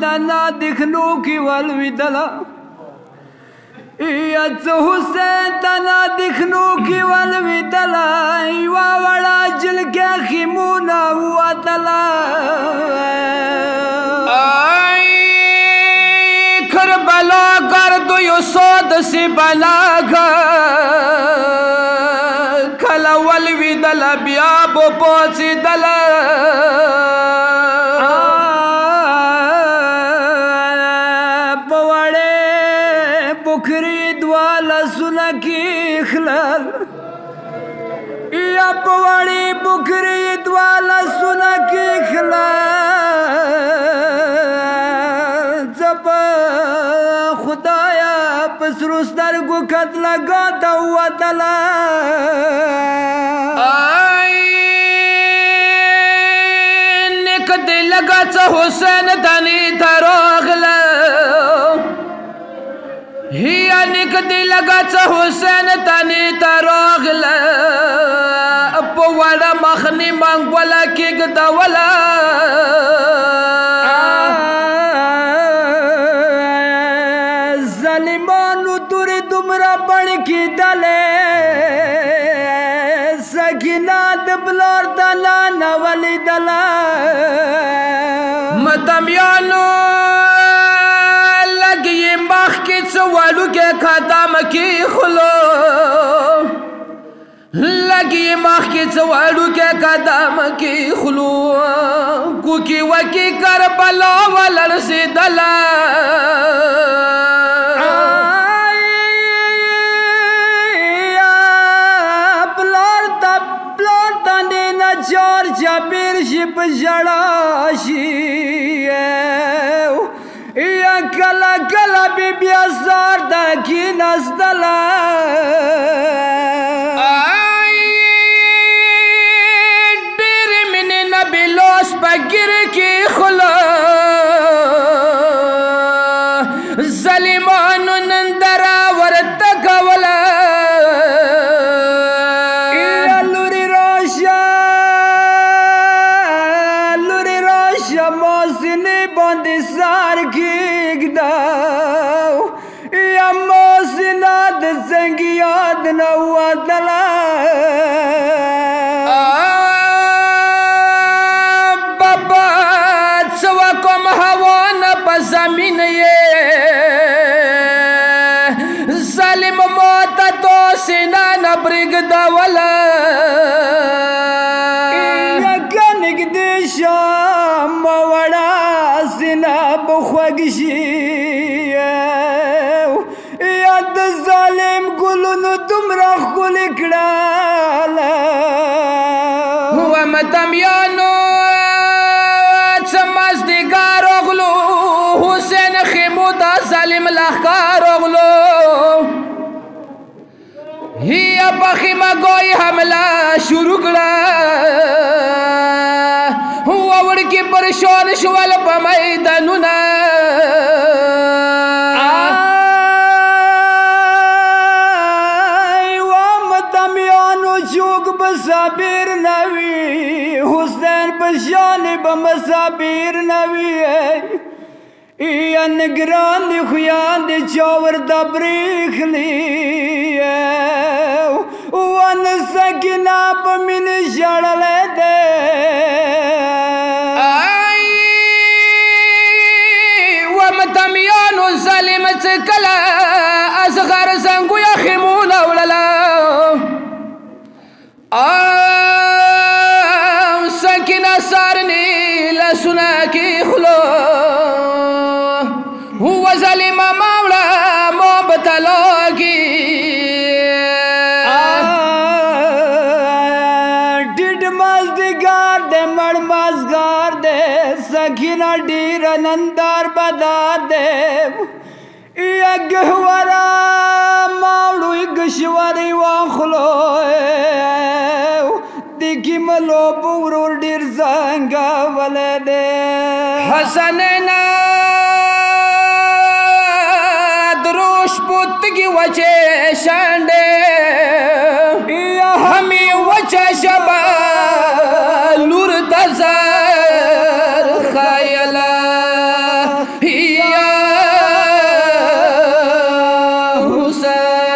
دنا دخلو کی والویدلا یا څه حسین دنا دخلو کی والویدلا یوا وړا جل کې خیمونه وتلا کربلا گرد یو سود سی بلاغا کلا ولوی دل بیا بو پوچی دل پوڑے بکری دوالا سنکی خلال یا پوڑی بکری دوالا سنکی خلال زب خدایا پسرو سترگو کت لگا دوا دلا نکد لگا چا حسین دنی تراغل ہیا نکد لگا چا حسین دنی تراغل اپو وڑا مخنی منگولا کگ دولا ظالمانو توری دمرا بڑ کی دلے سکینہ دبلور دلا نولی دلا متمیانو لگی مخ کی چوالو کے خدام کی خلو لگی مخ کی چوالو کے قدم کی خلو کوکی وکی کربلا ولرسی دلا جابر شپ جڑاشی یا کلا کلا بی بیازار دا کی نزدلا دیر من نبی لوس پا گر کی خلا ظلمانو نندرا ورتک ولا موسنی باندی سار کیگ داو یا موسنات سنگی یاد نوا دلا بابا چوکم ہوان پا زمین یہ ظالم موت تو سنان برگ دولا یکنگ دیشا موڑا سنا بخوگشی یاد ظالم گلونو تمرا خلکڑالا ومتمیانو چماز دیگار اغلو حسین خیمودا ظالم لخکار اغلو ہی بخیمہ گوئی حملہ شروع کرا ووڑ کی پرشون شوال پا میدانونا وامتمیانو چوک بسابیر نوی حسین بشان بمسابیر نوی یا نگران دی خویان دی چاور دا بریخلی وان سکینہ پا من شڑل دے ومتمیانو ظالم چکلا اصغر زنگو یا خیمون اوللا سکینہ سارنی لسنا کی خلو هو ظالم مولا محبت لوگی ڈیڈ مازدگار دے مڑ مازگار دے سکینہ ڈیر نندار بدا دے یا گہورا موڑو گشواری واخلو دیکی ملو بورور ڈیر زنگا والے دے حسنینا دروش پوتگی وچے شانڈے یا ہمی وچے شبا لور تزار خیلا حسین